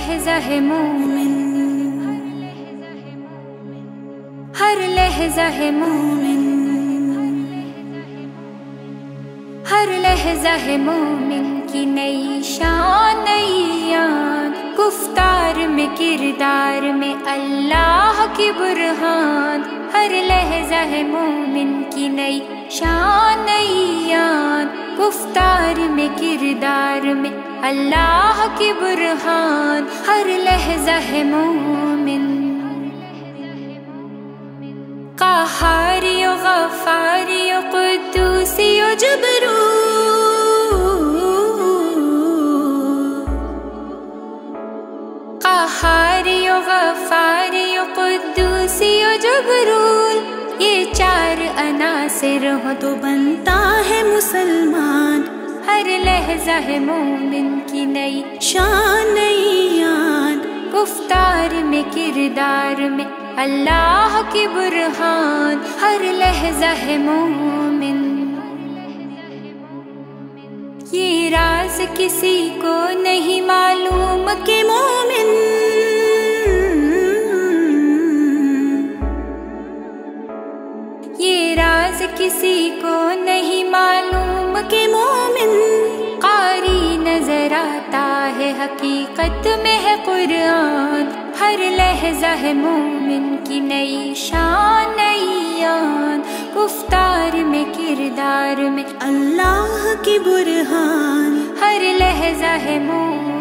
लहज़ा है मोमिन, हर लहज़ा है मोमिन, हर लहज़ा है मोमिन की नई शान नई याद। गुफ्तार में किरदार में अल्लाह की बुरहान। हर लहज़ा है मोमिन की नई शान नई याद। गुफ्तार में किरदार में अल्लाह की बुरहान। हर लहज़ा है मोमिन। क़हारियो ग़फ़ारियो क़ुद्दूसियो जबरू, क़हारियो ग़फ़ारियो क़ुद्दूसियो जबरूल। ये चार अनासिर हो तो बनता है मुसलमान। हर लहज़ा है मोमिन की नई शान नई याद। गुफ्तार में किरदार में अल्लाह की बुरहान। हर लहज़ा है मोमिन। ये राज किसी को नहीं मालूम कि मोमिन, ये राज किसी को नहीं मालूम कि मोमिन। क़ारी नजर आता है हकीकत में है कुरान। हर लहज़ा है मोमिन की नई शान नई याद। गुफ्तार में किरदार में अल्लाह की बुरहान। हर लहज़ा है मोमिन।